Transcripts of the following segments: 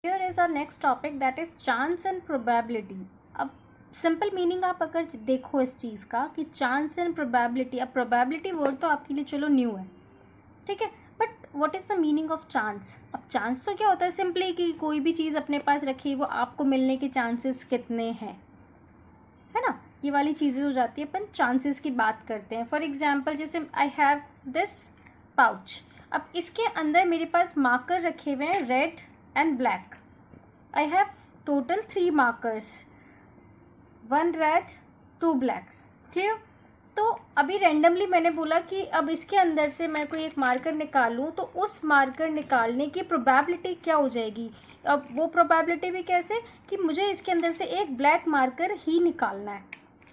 Here is our next topic, that is chance and probability. अब simple meaning आप अगर देखो इस चीज़ का कि चांस एंड प्रोबेबिलिटी, अब प्रोबेबिलिटी वर्ड तो आपके लिए चलो न्यू है, ठीक है, but what is the meaning of chance? अब चांस तो क्या होता है, सिंपली कि कोई भी चीज़ अपने पास रखी वो आपको मिलने के चांसेस कितने हैं, है ना, ये वाली चीज़ें हो जाती है। अपन चांसेस की बात करते हैं। फॉर एग्जाम्पल जैसे आई हैव दिस पाउच, अब इसके अंदर मेरे पास मार्कर रखे हुए हैं red and black. I have total 3 markers, 1 red 2 blacks, ठीक है। तो अभी रेंडमली मैंने बोला कि अब इसके अंदर से मैं कोई एक मार्कर निकालूं तो उस मार्कर निकालने की प्रोबेबिलिटी क्या हो जाएगी। अब वो प्रोबेबिलिटी भी कैसे कि मुझे इसके अंदर से एक ब्लैक मार्कर ही निकालना है,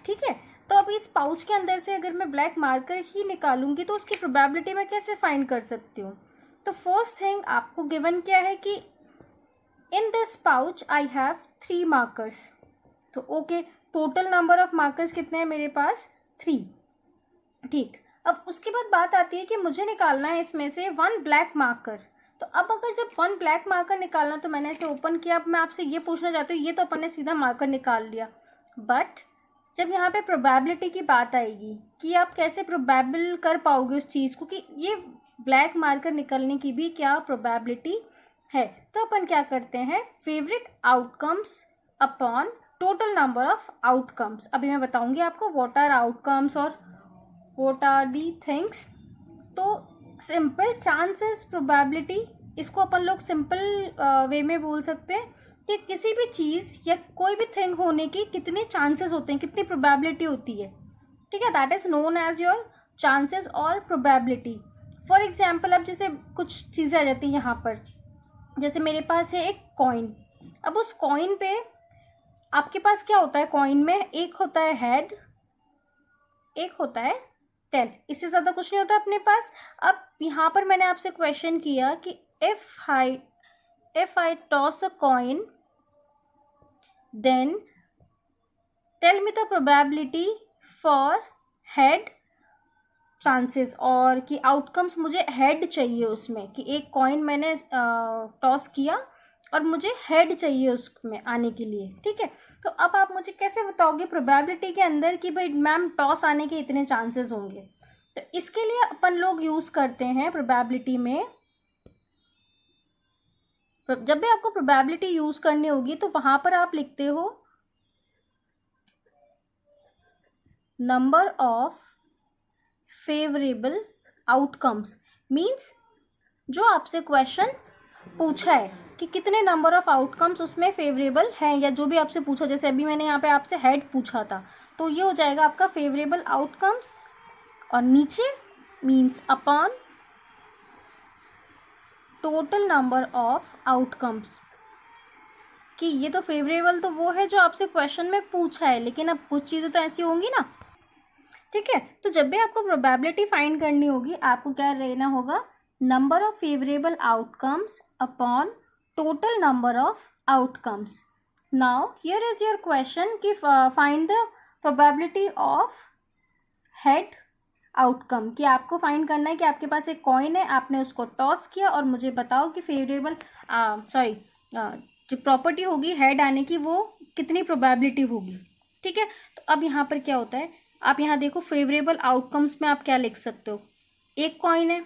ठीक है। तो अब इस पाउच के अंदर से अगर मैं ब्लैक मार्कर ही निकालूंगी तो उसकी प्रोबेबिलिटी मैं कैसे फाइंड कर सकती हूँ। तो फर्स्ट थिंग आपको गिवन क्या है कि in this pouch I have 3 markers, तो okay, total number of markers कितने हैं मेरे पास 3, ठीक। अब उसके बाद बात आती है कि मुझे निकालना है इसमें से 1 ब्लैक मार्कर। तो अब अगर जब 1 ब्लैक मार्कर निकालना, तो मैंने इसे ओपन किया। अब मैं आपसे ये पूछना चाहती हूँ, ये तो अपन ने सीधा मार्कर निकाल लिया, बट जब यहाँ पे प्रोबेबिलिटी की बात आएगी कि आप कैसे प्रोबेबल कर पाओगे उस चीज़ को कि ये ब्लैक मार्कर निकलने की भी क्या प्रोबेबिलिटी है, तो अपन क्या करते हैं, favourite outcomes upon total number of outcomes. अभी मैं बताऊंगी आपको व्हाट आर आउटकम्स और व्हाट आर दी थिंग्स। तो सिंपल चांसेस प्रोबेबिलिटी, इसको अपन लोग सिंपल वे में बोल सकते हैं कि किसी भी चीज़ या कोई भी थिंग होने की कितने चांसेस होते हैं, कितनी प्रोबेबिलिटी होती है, ठीक है। That is known as your chances और प्रोबेबिलिटी। फॉर एग्जाम्पल अब जैसे कुछ चीज़ें आ जाती हैं यहाँ पर, जैसे मेरे पास है एक कॉइन। अब उस कॉइन पे आपके पास क्या होता है, कॉइन में एक होता है हेड, एक होता है टेल, इससे ज़्यादा कुछ नहीं होता अपने पास। अब यहाँ पर मैंने आपसे क्वेश्चन किया कि if I toss a coin then tell me the probability for head chances, और कि आउटकम्स मुझे हेड चाहिए उसमें, कि एक कॉइन मैंने टॉस किया और मुझे हेड चाहिए उसमें आने के लिए, ठीक है। तो अब आप मुझे कैसे बताओगे प्रोबेबिलिटी के अंदर कि भाई मैम टॉस आने के इतने चांसेस होंगे। तो इसके लिए अपन लोग यूज़ करते हैं प्रोबेबिलिटी में, जब भी आपको प्रोबेबिलिटी यूज़ करनी होगी तो वहाँ पर आप लिखते हो number of favourable outcomes. Means जो आपसे क्वेश्चन पूछा है कि कितने नंबर ऑफ आउटकम्स उसमें फेवरेबल हैं, या जो भी आपसे पूछा, जैसे अभी मैंने यहाँ पे आपसे हेड पूछा था, तो ये हो जाएगा आपका फेवरेबल आउटकम्स, और नीचे means upon total number of outcomes, कि ये तो फेवरेबल तो वो है जो आपसे क्वेश्चन में पूछा है, लेकिन अब कुछ चीज़ें तो ऐसी होंगी ना, ठीक है। तो जब भी आपको प्रोबेबिलिटी फाइंड करनी होगी आपको क्या रहना होगा, number of favourable outcomes upon total number of outcomes. Now here is your question कि find the probability of head outcome, कि आपको फाइंड करना है कि आपके पास एक कॉइन है, आपने उसको टॉस किया और मुझे बताओ कि फेवरेबल जो प्रॉपर्टी होगी हेड आने की वो कितनी प्रोबेबिलिटी होगी, ठीक है। तो अब यहाँ पर क्या होता है, आप यहाँ देखो फेवरेबल आउटकम्स में आप क्या लिख सकते हो, एक कॉइन है,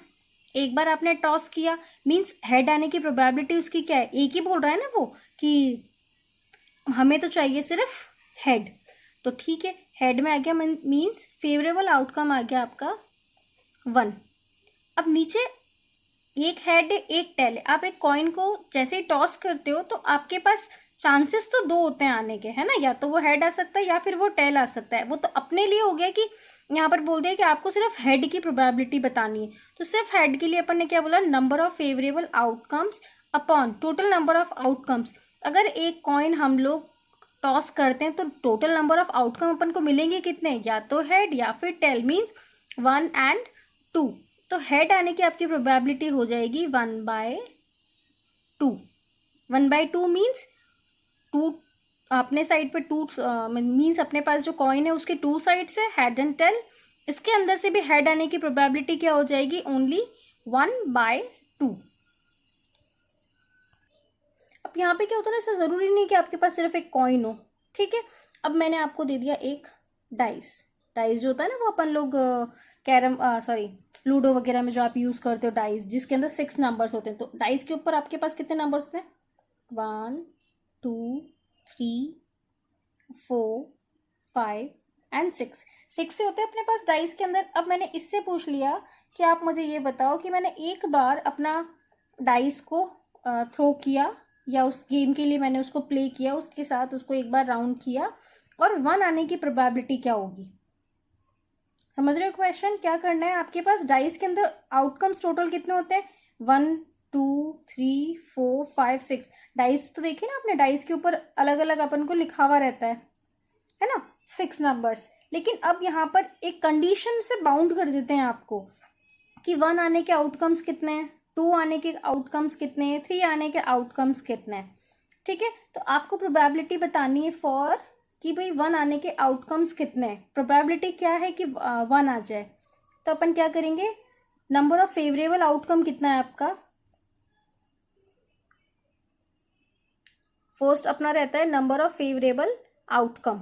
एक बार आपने टॉस किया, मीन्स हेड आने की प्रोबेबिलिटी उसकी क्या है, एक ही बोल रहा है ना वो कि हमें तो चाहिए सिर्फ हेड, तो ठीक है, हेड में आ गया, मीन्स फेवरेबल आउटकम आ गया आपका 1। अब नीचे एक हेड है एक टेल है, आप एक कॉइन को जैसे ही टॉस करते हो तो आपके पास चांसेस तो 2 होते हैं आने के, है ना, या तो वो हेड आ सकता है या फिर वो टेल आ सकता है। वो तो अपने लिए हो गया कि यहाँ पर बोल दिया कि आपको सिर्फ हेड की प्रोबेबिलिटी बतानी है, तो सिर्फ हेड के लिए अपन ने क्या बोला, number of favourable outcomes upon total number of outcomes. अगर एक कॉइन हम लोग टॉस करते हैं तो टोटल नंबर ऑफ आउटकम अपन को मिलेंगे कितने, या तो हेड या फिर टेल, मीन्स 1 and 2। तो हेड आने की आपकी प्रोबेबिलिटी हो जाएगी 1/2। 1/2 मीन्स 2 अपने साइड पे 2 मीन्स अपने पास जो कॉइन है उसके 2 साइड्स है, हेड एंड टेल। इसके अंदर से भी हेड आने की प्रोबेबिलिटी क्या हो जाएगी, ओनली 1/2। अब यहाँ पे क्या होता है ना, ऐसा ज़रूरी नहीं कि आपके पास सिर्फ एक कॉइन हो, ठीक है। अब मैंने आपको दे दिया एक डाइस। डाइस जो होता है ना, वो अपन लोग कैरम लूडो वगैरह में जो आप यूज़ करते हो डाइस, जिसके अंदर 6 नंबर्स होते हैं। तो डाइस के ऊपर आपके पास कितने नंबर्स होते हैं? 1 2 3 4 5 एंड 6। 6 से होते हैं अपने पास डाइस के अंदर। अब मैंने इससे पूछ लिया कि आप मुझे ये बताओ कि मैंने एक बार अपना डाइस को थ्रो किया, या उस गेम के लिए मैंने उसको प्ले किया, उसके साथ उसको एक बार राउंड किया, और 1 आने की प्रोबेबिलिटी क्या होगी? समझ रहे हो क्वेश्चन? क्या करना है आपके पास, डाइस के अंदर आउटकम्स टोटल कितने होते हैं? 1 2 3 4 5 6। डाइस तो देखिए ना आपने, डाइस के ऊपर अलग अलग अपन को लिखा हुआ रहता है ना, 6 नंबर्स। लेकिन अब यहाँ पर एक कंडीशन से बाउंड कर देते हैं आपको कि 1 आने के आउटकम्स कितने हैं, 2 आने के आउटकम्स कितने हैं, 3 आने के आउटकम्स कितने हैं, ठीक है। तो आपको प्रोबेबिलिटी बतानी है फॉर कि भाई 1 आने के आउटकम्स कितने हैं। प्रोबेबिलिटी क्या है कि 1 आ जाए। तो अपन क्या करेंगे, नंबर ऑफ फेवरेबल आउटकम कितना है आपका? फर्स्ट अपना रहता है नंबर ऑफ फेवरेबल आउटकम,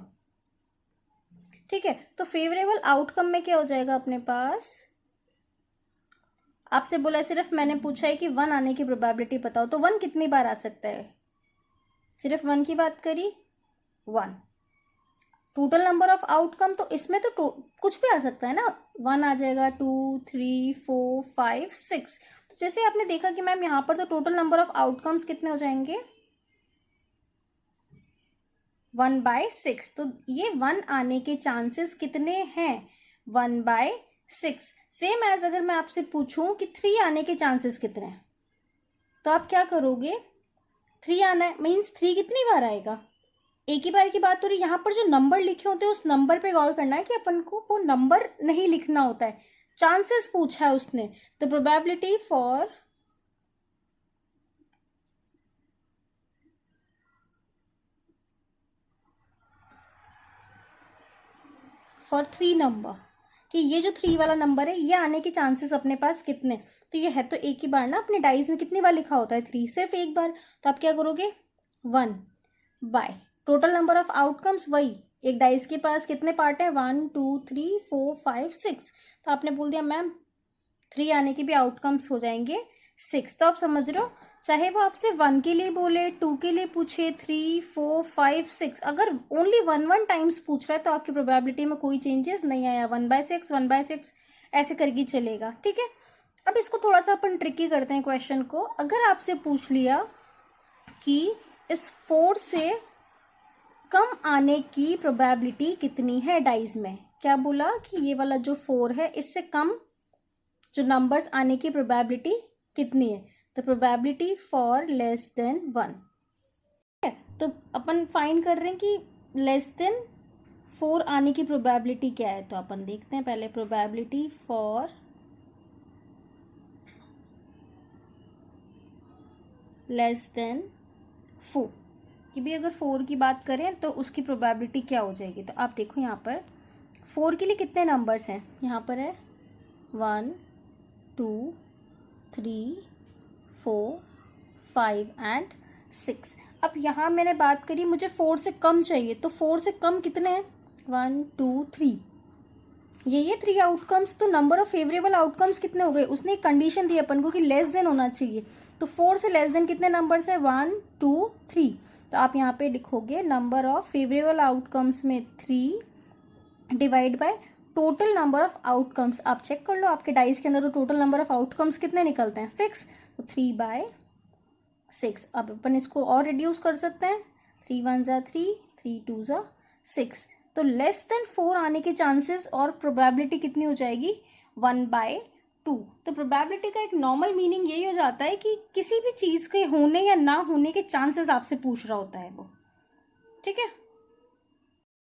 ठीक है। तो फेवरेबल आउटकम में क्या हो जाएगा अपने पास? आपसे बोला है, सिर्फ मैंने पूछा है कि 1 आने की प्रोबेबिलिटी बताओ, तो 1 कितनी बार आ सकता है? सिर्फ 1 की बात करी, 1। टोटल नंबर ऑफ आउटकम, तो इसमें तो कुछ भी आ सकता है ना। 1 आ जाएगा, 2 3 4 5 6। तो जैसे आपने देखा कि मैम यहाँ पर तो टोटल नंबर ऑफ आउटकम्स कितने हो जाएंगे? 1/6। तो ये 1 आने के चांसेस कितने हैं? 1/6। सेम एज अगर मैं आपसे पूछूं कि 3 आने के चांसेस कितने हैं, तो आप क्या करोगे? 3 आना है मीन्स 3 कितनी बार आएगा? एक ही बार की बात हो रही है। यहाँ पर जो नंबर लिखे होते हैं उस नंबर पे गौर करना है कि अपन को वो नंबर नहीं लिखना होता है, चांसेस पूछा है उसने। तो प्रोबेबिलिटी फॉर 3 नंबर, कि ये जो 3 वाला नंबर है ये आने के चांसेस अपने पास कितने? तो ये है तो एक ही बार ना, अपने डाइस में कितनी बार लिखा होता है? 3, सिर्फ एक बार। तो आप क्या करोगे? 1 by total number of outcomes, वही एक डाइस के पास कितने पार्ट है? 1 2 3 4 5 6। तो आपने बोल दिया मैम 3 आने के भी आउटकम्स हो जाएंगे 6। तो आप समझ रहे हो, चाहे वो आपसे 1 के लिए बोले, 2 के लिए पूछे, 3 4 5 6, अगर ओनली 1 टाइम्स पूछ रहा है तो आपकी प्रोबेबिलिटी में कोई चेंजेस नहीं आया। 1/6 1/6 ऐसे करके चलेगा, ठीक है। अब इसको थोड़ा सा अपन ट्रिकी करते हैं क्वेश्चन को। अगर आपसे पूछ लिया कि इस 4 से कम आने की प्रोबेबिलिटी कितनी है डाइस में, क्या बोला कि ये वाला जो 4 है इससे कम जो नंबर्स आने की प्रोबेबिलिटी कितनी है? तो प्रोबेबिलिटी फॉर लेस देन 1, ठीक है। तो अपन फाइंड कर रहे हैं कि लेस देन 4 आने की प्रोबेबिलिटी क्या है। तो अपन देखते हैं पहले प्रोबेबिलिटी फॉर लेस देन 4, कि भी अगर 4 की बात करें तो उसकी प्रोबेबिलिटी क्या हो जाएगी। तो आप देखो यहाँ पर 4 के लिए कितने नंबर्स हैं? यहाँ पर है 1 2 3 4 5 एंड 6। अब यहाँ मैंने बात करी मुझे 4 से कम चाहिए, तो 4 से कम कितने हैं? 1 2 3, ये 3 आउटकम्स। तो नंबर ऑफ फेवरेबल आउटकम्स कितने हो गए? उसने एक कंडीशन दी अपन को कि लेस देन होना चाहिए। तो 4 से लेस देन कितने नंबर्स है? 1 2 3। तो आप यहाँ पे लिखोगे नंबर ऑफ फेवरेबल आउटकम्स में 3 divide by total number of outcomes. आप चेक कर लो आपके डाइस के अंदर तो टोटल नंबर ऑफ आउटकम्स कितने निकलते हैं? 6। तो 3/6। अब अपन इसको और रिड्यूस कर सकते हैं, 3 1 जा 3 3 2 जा 6। तो लेस देन 4 आने के चांसेस और प्रोबेबिलिटी कितनी हो जाएगी? 1/2। तो प्रोबेबिलिटी का एक नॉर्मल मीनिंग यही हो जाता है कि किसी भी चीज़ के होने या ना होने के चांसेस आपसे पूछ रहा होता है वो, ठीक है।